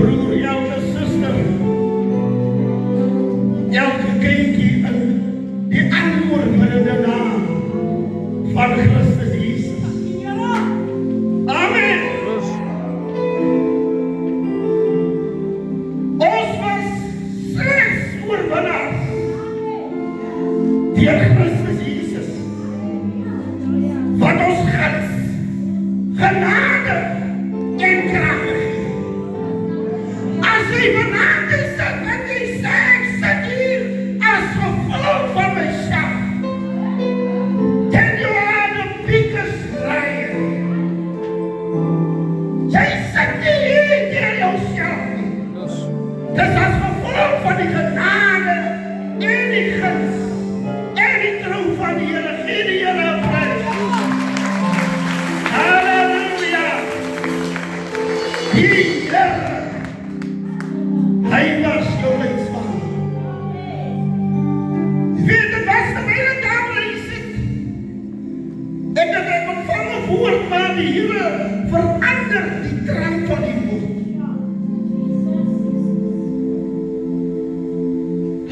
broer, elke suster, elke kindjie in die antwoordende naam van Christus Jesus. Amen. Ons was slechts oorwinnaars deur Christus Jesus, wat ons genade en krag gegee. As jy vanavond sit en jy sê, ek sit hier as gevolg van myself, then you are the biggest liar. Jy sit nie hier deur jouself nie. Dis as gevolg van die genade en die guns en die trou van die Here. Gee die Here 'n prys. Halleluja. Die Here, hy was jou leidsman. Weet die beste myne daar waar jy sit. Ek het ontvang 'n woord van die Here verander die trant van die woord.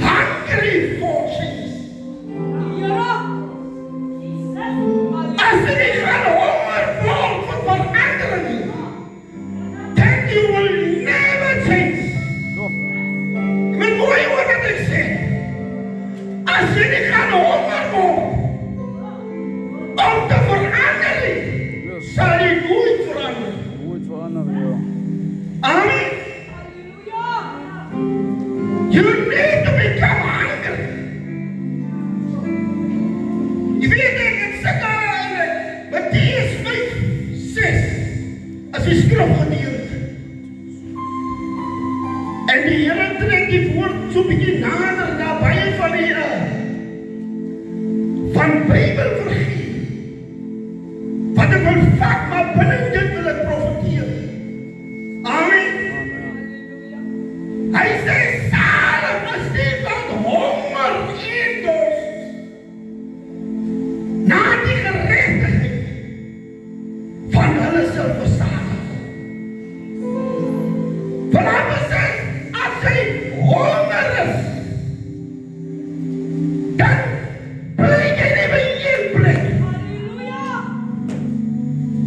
Hungry for Jesus. As jy nie gaan honger vol vir verandering nie, then you will never change. Met mooi woord wat ek sê, as jy nie gaan honger word om te verander nie, sal jy nooit verander. Amen. You need to become hungry. Jy weet ek sit daar in Mattheus 5:6 as die skrif gedeelte. En die Here trek die woord so bietjie nader na baie van die van Bybel vergee. Wat ek wil vat, maar binne dit wil ek profeteer. Amen. Hy sê, salig is die wat honger en dorst na die geregtigheid van hulle sal versadig. Want hy sê, as jy honger is, dan bly jy nie by een plek.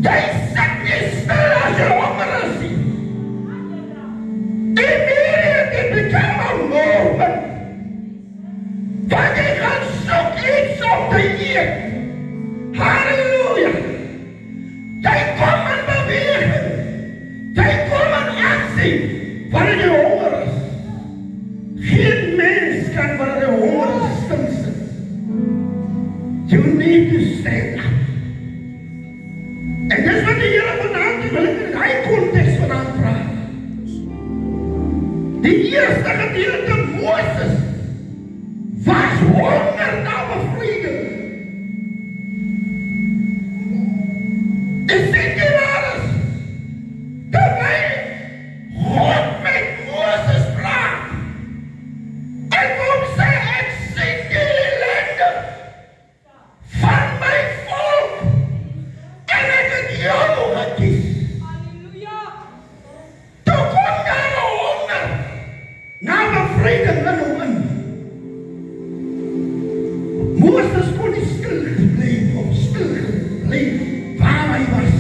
Jy sit nie stil as jy honger is nie. Immediately become a movement. Want jy gaan soek iets om te eet. Halleluja. Jy kom in beweging. Jy kom in actie. Wanneer jy honger is. Geen mens kan wanneer jy honger is stil sit. You need to stand up. En dis wat die Here vanaand wil ek in hy konteks vanaand praat. Die eerste gedeelte Moses was honger na bevrediging. Is dit nie waar is? Terwyl God met Moses praat en hom sê, ek sien die ellende van my volk en ek het jou gekies. Toe kom daar 'n honger na bevrediging in hom in. Moses kon nie stil gebleef waar hy was.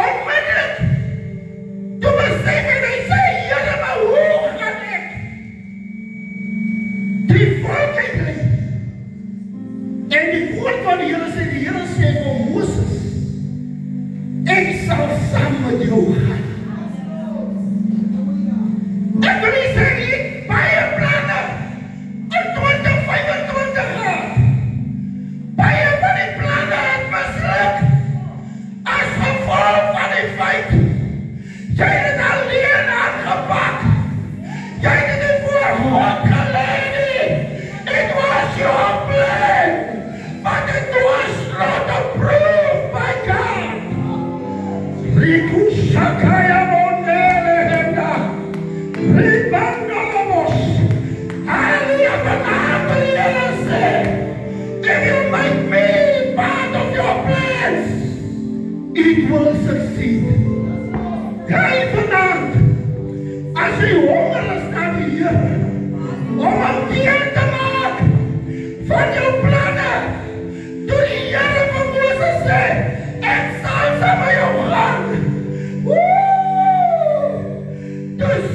Onmiddellik, toe besef hy sê, Here, maar hoe gaan ek die volk uitlei? En die woord van die Here sê vir Moses, ek sal saam met jou gaan. Ek wil nie sê, ek baie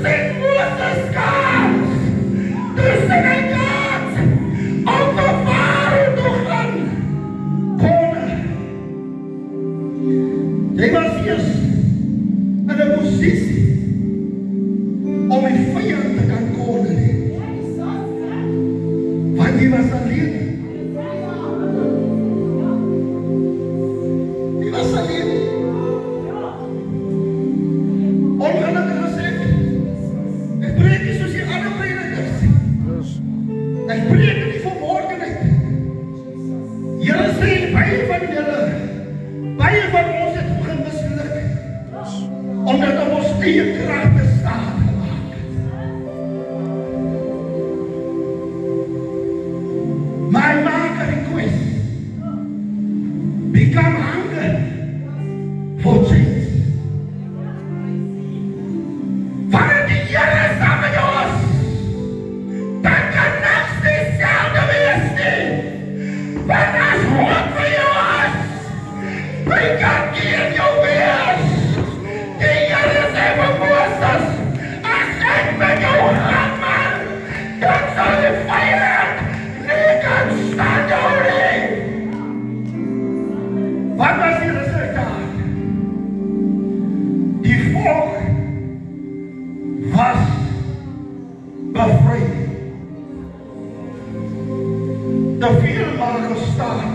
send Moses God. Toe send hy God. Om te Farao toe gaan. Jy was eers in 'n posisie om die vyand te kan korner. Want jy was alleen. Jy was alleen. Ongelukkig gesê, ek preek nie soos die ander predikers. Ek preek nie vir morgen uit. Here sê, baie van julle, baie van ons het begin misluk, omdat ons eie krag te staan gemaak het. My maak 'n request. Become hunger for change. Wanneer die Here saam met jou is, dan kan niks dieselfde wees nie. Want as God vir jou is, hy kan teen jou wees. Die Here sê vir Moses, as ek met jou gaan, man, dan sal die vyand nie kan staan jou nie. Wat was die resultaat? Die volk was bevry. Te veel maar gestaan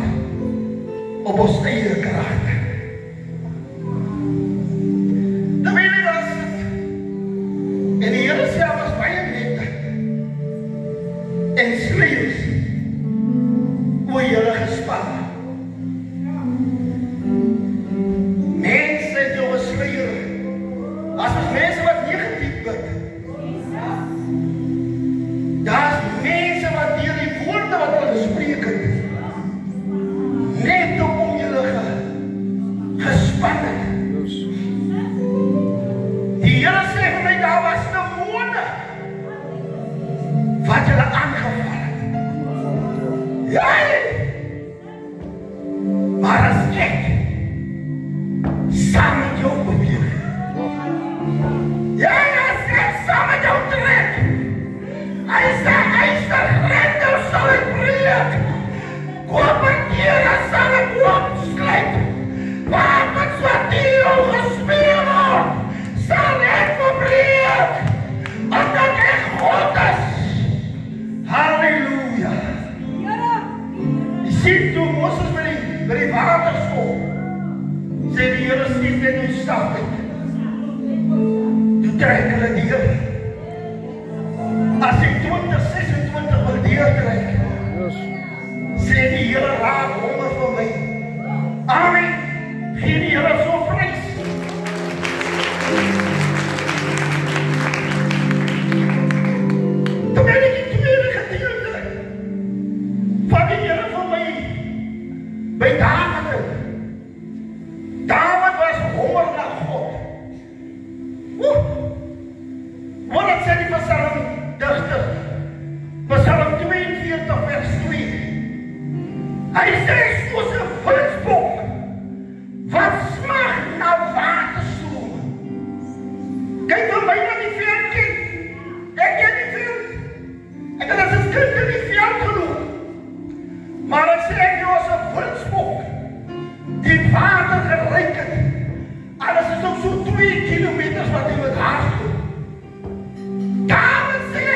op ons eie krag. Terwyl hy was het, en die Here self was baie nette en slegs oor julle gespan. Mense het jou gesluier. As ons mense wat negatief word, daar is mense wat deur die woorde wat hulle gespreek het, net om julle gespan het. Die Here sê vir my, daar was demone wat julle aangeval het. Ja! Maar as ek saam met jou beweeg, ja, as ek saam met jou trek, hy sê, yster grendel sal ek breek, koperdere sal ek oopsluit, wapens wat die jou gespeel word, sal ek verbreek, omdat ek God is. Halleluja. Jy sien toe Moses by die water stop, sê die Here steeds net die stap uit. Toe trek hulle deur. As ek 2026 wil deurtrek, sê die Here raak honger vir my. Amen. Gee die Here so prys. Terwyl ek die tweede gedeelte van die Here vir my by David. David was honger na God. Wat het sê die Psalm digter? Psalm 42 vers 2. Hy sê soos 'n vulsbok wat smag na waterstroom. Kyk hoe my na die veld kyk. Ek ken die veld. Ek het as 'n kind in die veld geloop. Maar ek sê ek was 'n vulsbok die water geryk het. Alles is ook so 2 kilometers wat hy met haast doen. David sê,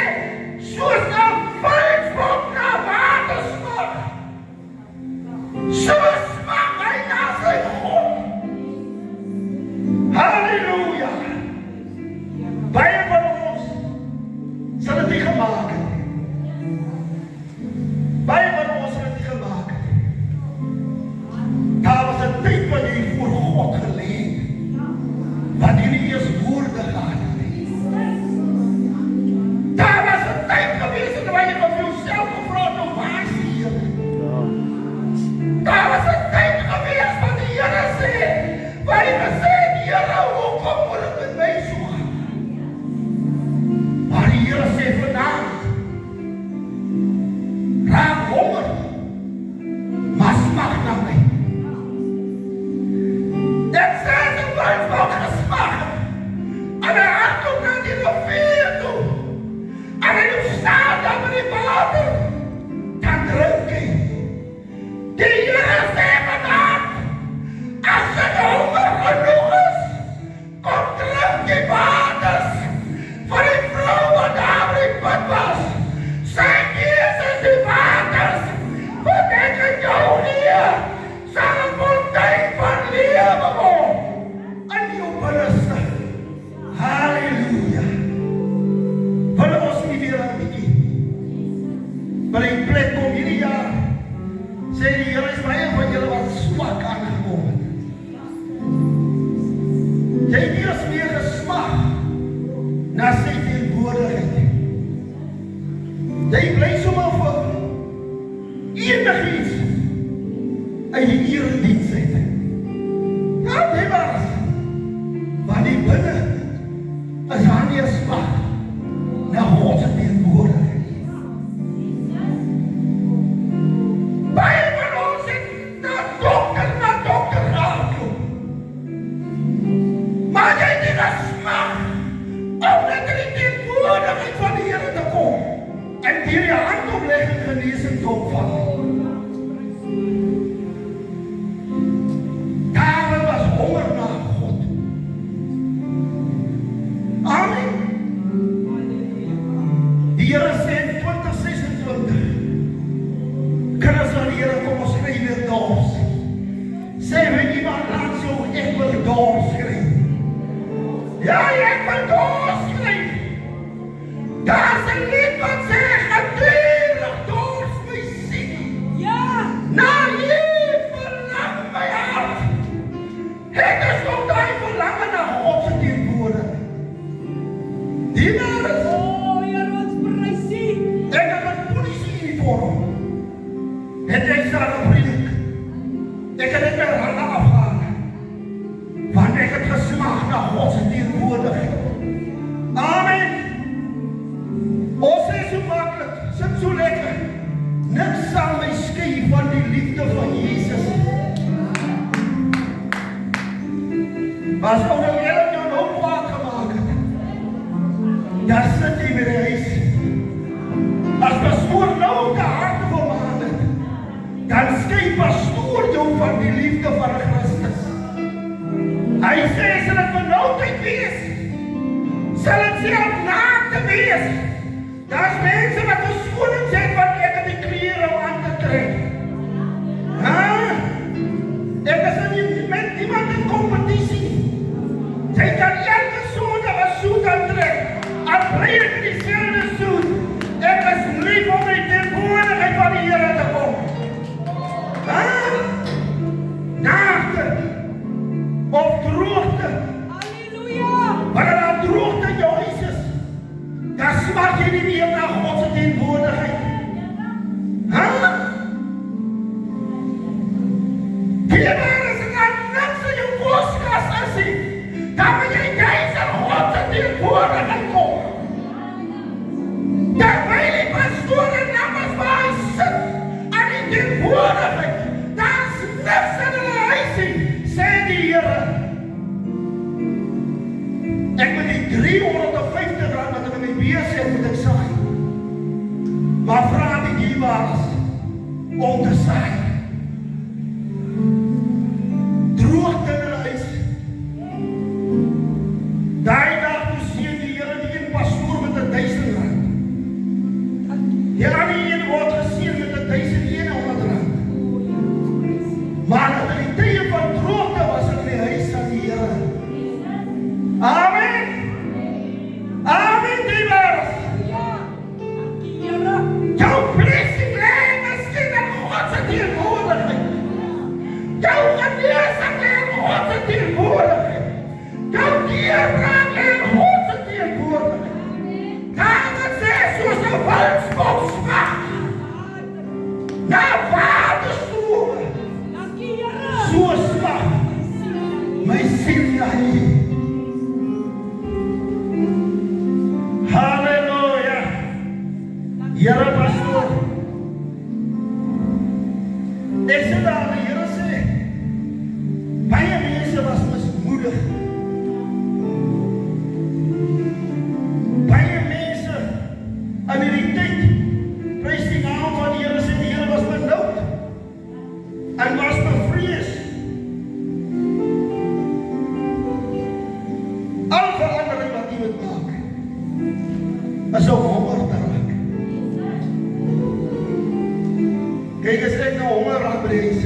na sy teenwoordigheid. Jy bly sommer vir enigiets uit die erediens uit. Ja, dit was. Maar die binne is aan die smag na God se teenwoordigheid. Baie van ons het na dokter gehardloop. Maar jy het die smag om net in die teenwoordigheid van die Here te kom en deur jou hand opleg en genesing te ontvang. Daar was honger na God. Amen. Die Here sê in 2026, kinders van die Here, kom ons skryf weer dors. Sê vir iemand langs jou, ek wil dors skryf. Ja, ek wil dors skryf. Daar is 'n lied wat sê, gedurig dors my siel. Ja. Na hier verlang my hart. Het is nog die verlangen na God se teenwoordigheid. Die mens. Oh, Heer, wat prys U. Ek het 'n polisie-uniform. Het ek staan op predik. Ek het net my hande afgehaal. Want ek het gesmaak na God se teenwoordigheid. Amen. Ons is so maklik, sit so lekker. Niks sal my skei van die liefde van Jesus. As ons nou jou nou kwaad gemaak het, daar sit jy by die huis. As pastoor nou de harte vermaan het, dan skei pastoor jou van die liefde van Christus. Hy sê, sal het benauwdheid wees? Sal het self naakte wees? Daar is mense wat verskoning zijn van ek het die kleren om aan te trek. Ek is met iemand in competitie. Sy kan elke sonde een soet aantrek. Al bly ek in diezelfde soet. Ek is lief om die teenwoordigheid van die Here te kom. Naakte of droogte. Halleluja! Wanneer daar droogte in jou huis is, dan smaak jy nie meer na God se teenwoordigheid. Die Here is dan niks in jou koskas as jy. Dan moet jy juist aan God se teenwoordigheid kom. Terwyl die pastoor en namens waar hy sit aan die teenwoordigheid, daar is niks in hulle huisie, sê die Here. Ek moet die 350 rand wat ek in my bees het, moet ek saai. Maar vraag die diebaars om te saai. Droogte in hulle huis. Daai dag toe sien die Here die een pastoor met 1000 rand. Die ander een word gesien met 1100 rand. Maar in die tye van droogte was in die huis van die Here. Amen. Amen, diebaars. Jou blessing lê miskien in God se teenwoordigheid. Jou genesing lê in God se teenwoordigheid. Jou deurbraak lê in God se teenwoordigheid. Daar het sê soos 'n wildsbok smag na waterstrome. So smag my siel na U. Halleluja. Here pastoor. Ek sê daar, die Here sê, baie mense was mismoedig. Baie mense in die tyd, prys die naam van die Here, sê die Here was benoud en was bevrees. Al verandering wat U moet maak, is om honger te raak. Kijk, as ek nou honger raak by die huis,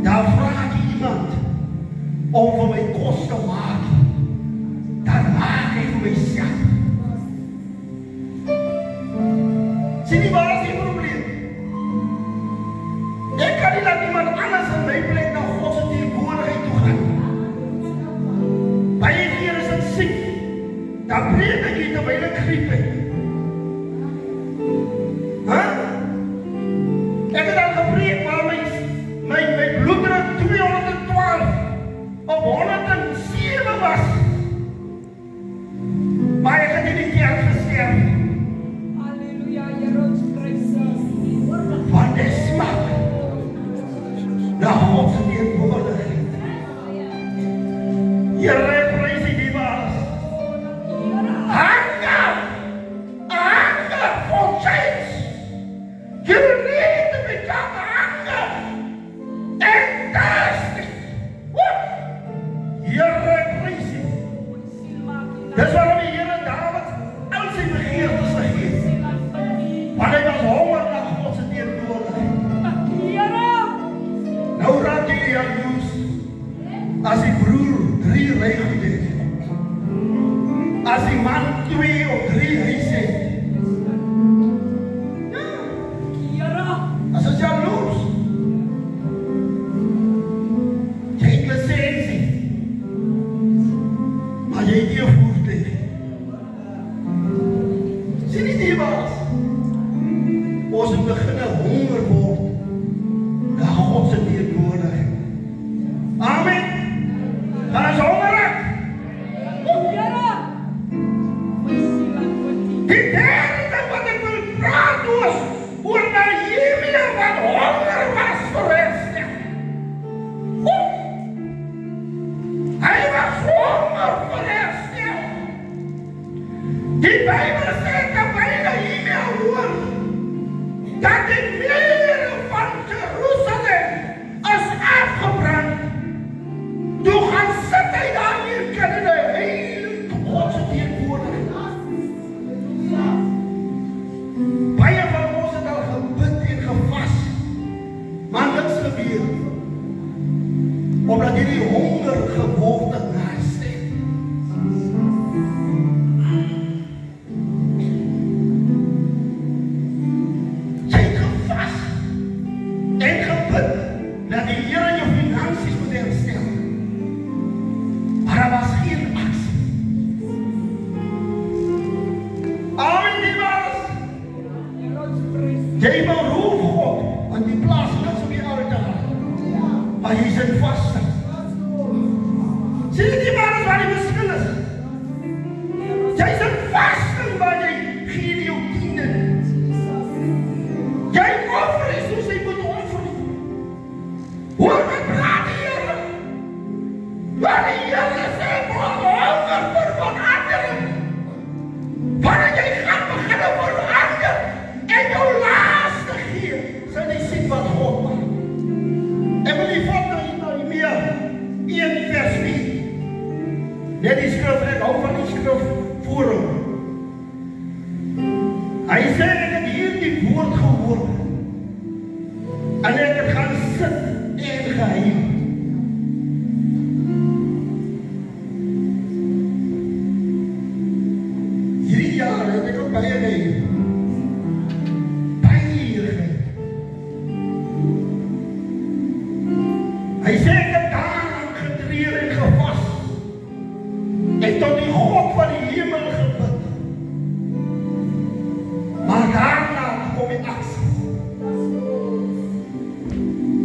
dan vraag ek iemand om vir my kos te maak. Dan maak ek vir myself. Sien nie waar is die probleem? Ek kan nie laat iemand anders in my plek na God se teenwoordigheid toe gaan. Baie keer is dit siek. dan preek ek hier terwyl ek griep het. Ek het al gepreek waar my bloeddruk 212 op 107 was. Maar ek het in die kerk gesterf. Halleluja, Here ons prys U. Want dit smaak na God se teenwoordigheid. Here, ek prys U die baas. Hunger for change. You need to become hunger and thirsty. Here, ek prys U. Dis waarom die Here Dawid al sy begeertes gegee het. Want hy was honger na God se teenwoordigheid. Nou raak jy jaloers as die broer 3 rygoed het. As die man 2 of 3 huise het. As is jaloers. Jy het lisensie. Maar jy het nie 'n voertuig. Sien nie die baas? Ons moet begin honger word na God se teenwoordigheid. Amen. Gaan ons honger raak? Die derde ding wat ek wil praat oor Nehemia wat honger was vir herstel. Hy was honger vir herstel. Die Bybel sê dat by Nehemia hoor dat die mure van Jerusalem is afgebrand. Toe gaan sit hy daar hier in die heilige God se teenwoordigheid. Baie van ons het al gebid en gevas, maar niks gebeur. Omdat hierdie honger geword het na herstel. Jy het gevas en gebid dat die Here jou finansies moet herstel. Maar daar was geen aksie. Amen, die was. Jy wil roep God aan die plaas niks op die oude dag. Maar jy is in vasting. Sien jy die man waar die verskil is? Jy is in vasting waar jy gee die jou tiende. Jy offer is soos jy moet offer. Hoor wat praat die Here? Waar die Here sê, maar honger vir verandering. Wanneer jy gaan begin verander en jou laaste gee, sal jy sien wat God maak. En wil die vat na Nehemia 1 vers 4. Net die skrif, ek hou van die skrif voor hom. Hy sê, ek het hier die woord gehoor. En ek het gaan sit en gehuil. Hierdie jaar het ek ook baie gehuil. Hy sê ek het daaraan getreur en gevas. En tot die God van die hemel gebid. Maar daarna kom die aksie.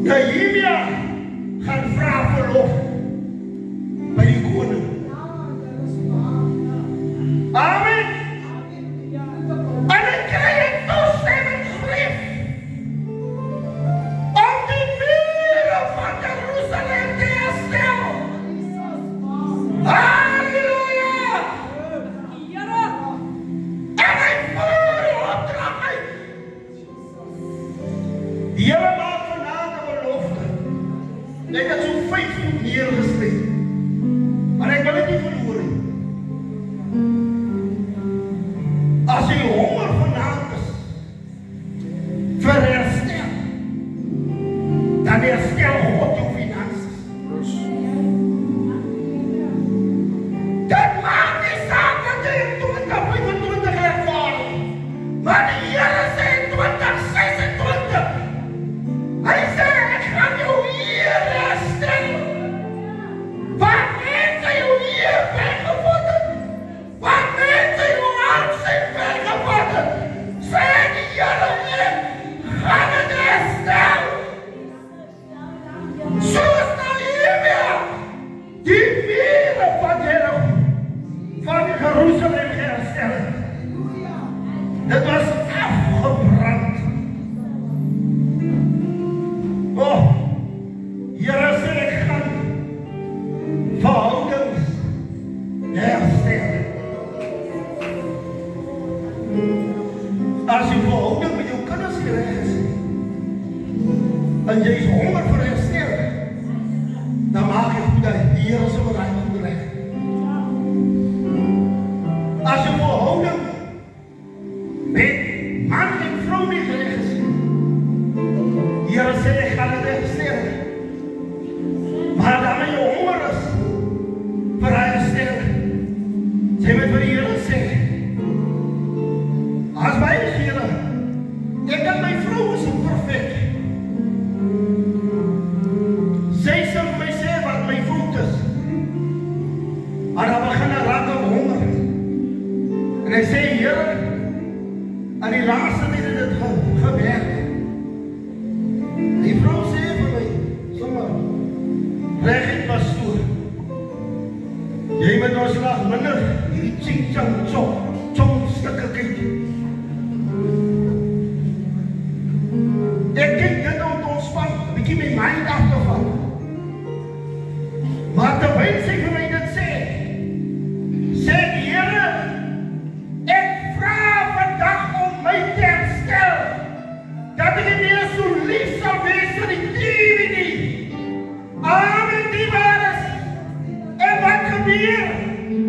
Nehemia gaan vra verlof by die koning. Amen. En hy kry 'n toestemmingsbrief. Halleluja! En hy voer opdrag uit. Die Here maak vandaag 'n belofte. Ek het so 5 goed neergeskryf. Maar ek wil dit nie verloor nie. As jy honger vandaag is vir herstel, dan herstel God jou finansies. Dat maakt niet saak dat je in 2025 ervaart. Maar die Here sê in 2026. Hy sê, ek gaan jou hier herstel. Waar mense jou hier weggevoed het. Waar herstel het. Dit was afgebrand. Oh, Here sê ek gaan verhoudings herstel. As jy verhouding met jou kinders nie reg is, en jy is honger vir herstel, dan maak jy goed uit. Die Here sal raai goed reg. As jy verhouding met man en vrou nie reg is, die Here sê ek gaan dit herstel. Maar dan jy honger is vir herstel, jy moet vir die Here sê, as my Here, ek en my vrou is nie perfect. Sy sal vir my sê wat my fout is. Maar dan begin ek raak op honger. En ek sê, Here, aan die laaste tyd het dit gewerk. Die vrou sê vir my, sommer, reguit pastoor, jy moet ons slag minder hierdie ching-chang chong stukke kyk. Ek kyk dit om te ontspan, 'n bietjie my mind af te val. Maar terwyl sy vir my dit sê die Here, ek vra vandag om my te herstel, dat ek nie meer so lief sal wees vir die TV nie. Amen, die waar is. En wat gebeur?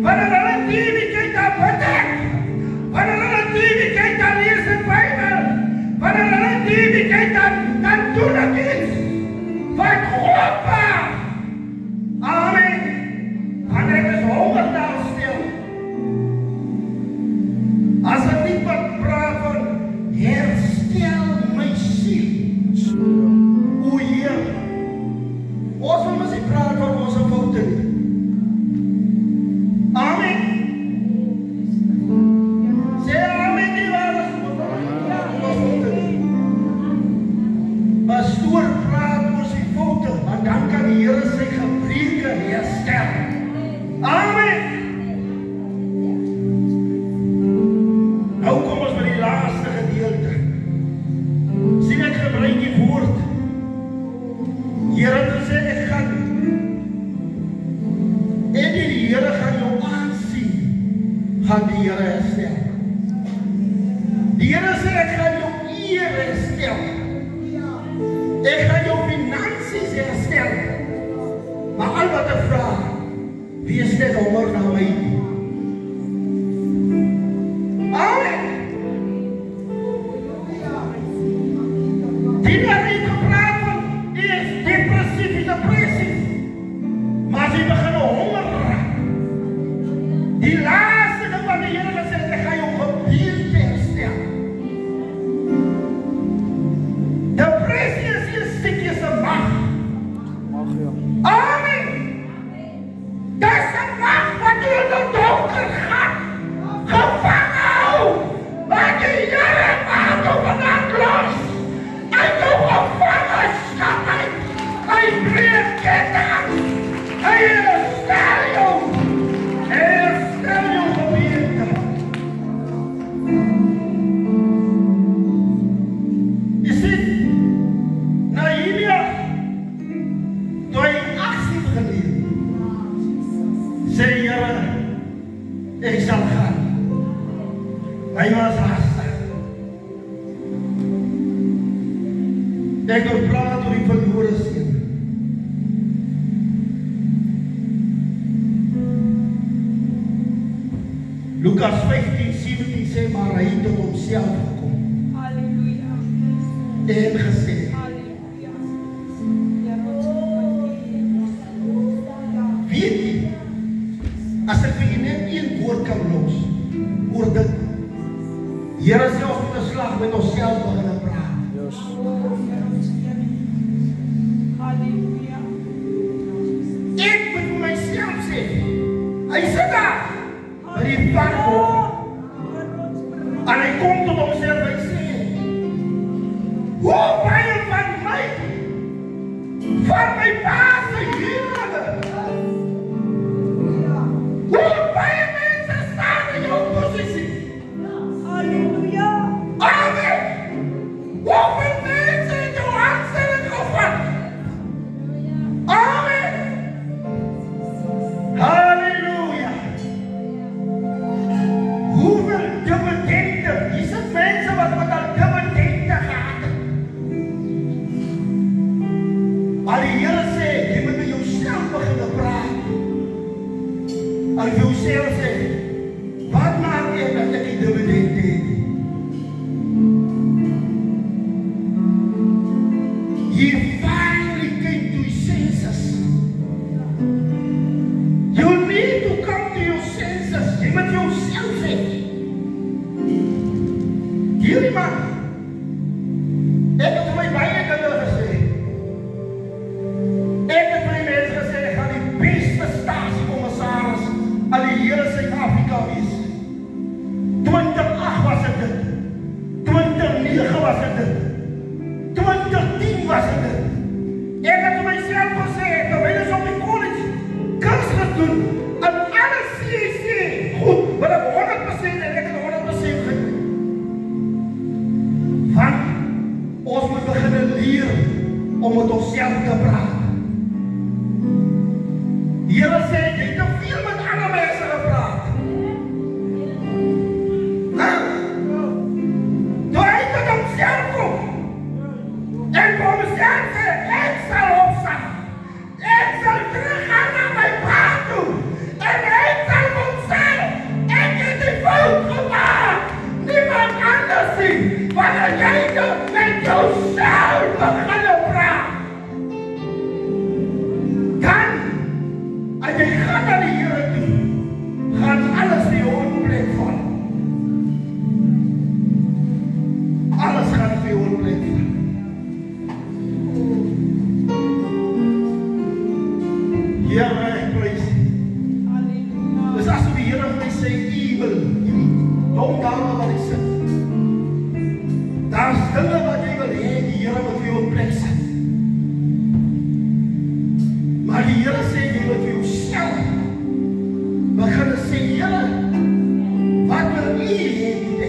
Wanneer hulle TV kyk, dan bid ek. Wanneer hulle TV kyk, dan lees ek Bybel. Wanneer hulle TV kyk, dan doen ek iets wat God maak. Amen. Want ek is honger daar stil. As ek nie wat praat van herstel my siel. O Heer, ons wil mos nie praat van ons foute nie. Amen. Sê amen die waar is ons foute nie. Pastoor praat oor sy foute, want dan kan die Here sy gebreke herstel. Amen. Nou kom ons by die laaste gedeelte. Sien ek gebruik die woord. Here het sê ek gaan. En die Here gaan jou aansien. Gaan die Here herstel. Die Here sê ek gaan jou eer herstel. Ek gaan jou finansies herstel. Maar al wat ek vra, wie is net honger na my? Amen. Die wat ek gepraat van, is depressief en depressie. Maar as jy begin honger raak, die laaste ding wat die Here gesê het, ek gaan jou gebeente herstel. Depressie is een stukje se mag. Amen. Dis 'n mag wat jy in die donker gaan gevang hou. Wat die Here maak op 'n los. Uit jou gevangenskap uit. Hy breek kettinge. Hy herstel jou. Hy herstel jou gemeente. Jy sien, Nehemia, toe hy aksie begin neem, sê Here, ek sal gaan. Hy was haastig. Ek wil praat oor die verlore seun. Lukas 15:17 sê, maar hy het tot homself gekom. Halleluja. En gesê, Halleluja. weet jy, as ek vir jy net een woord kan los, oor dit, Here self met 'n slag met onsself begin praat. Halleluja. Ek moet vir myself sê, hy sit daar, by die varkens, en hy kom tot homself en sê, hoe baie van my, van my pa se huwelike, hoe baie mense staan in jou posisie, hoeveel dividende, is dit mense wat met al dividende gehad het? Maar die Here sê, jy moet met jouself begin praat. Al vir jouself sê, wat maak ek dat ek die dividende het? You finally came to your senses. You need to come to your senses. Jy moet jouself sê. Hierdie man, ek het vir my baie kinders gesê. Ek het vir die mense gesê, ek gaan die beste stasiekommissaris aan die hele Suid-Afrika wees. 2008 was dit. 2009 was dit. 2010 was dit. Ek het vir myself gesê, terwyl ek op die college kurs gedoen, en alles sê, goed, maar ek 100% en ek het 100% gekry. Want ons moet begin leer om met onsself te praat. Die Here sê, jy het te veel met ander mense gepraat. Toe hy tot homself kom, en vir homself sê, ek sal opstaan. Ek sal teruggaan na my pa toe. En ek sal hom sê, ek het die fout gemaak. Niemand anders sien, wanneer jy met jouself begin praat. Dan, as jy gaan na die Here toe, gaan alles vir jou in plek val. Alles gaan vir jou in plek val. Here, ek prys U. Dis asof die Here vir my sê, evil, dom daarna wat ek sit. Daar's dinge wat jy wil hê, die Here moet vir jou in plek sit. Maar die Here sê, jy moet vir jouself begin sê, Here, wat wil U hê ek doen?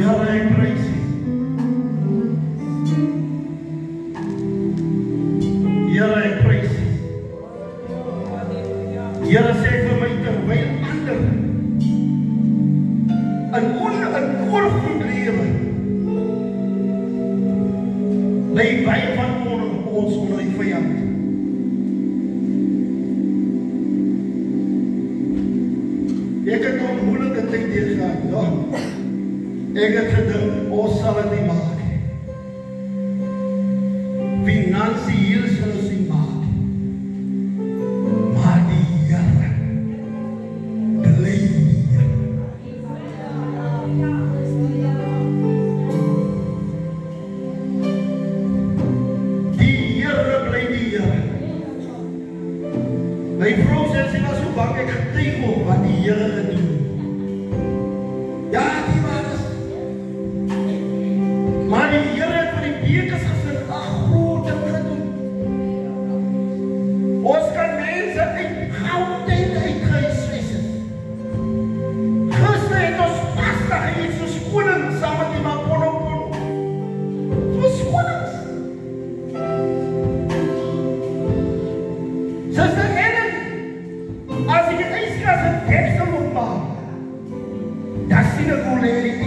Here, ek prys U. Here, ek prys U. Here sê vir my, terwyl ander in oorvloed lewe, lê baie van ons onder die vyand. Ek het 'n moeilike tyd deurgegaan, ja. Ek het gedink, ons sal dit nie maak. Finansiëel sal ons nie maak. Maar die Here bly hier. Die Here bly hier. My vrou sê, sy was so bang, ek getuig op wat die Here gedoen. Ja, die was. Maar die Here het vir die bekers gesin, 'n groot ding gedoen. Ons kan mense uit Gauteng uitgehuisves het. Gister het ons pasta geëet, so skoning, saam met die Maponopono. So skonings. Sister Ellen, as ek die yskas en deksel opmaak, dan sien ek hoe lê die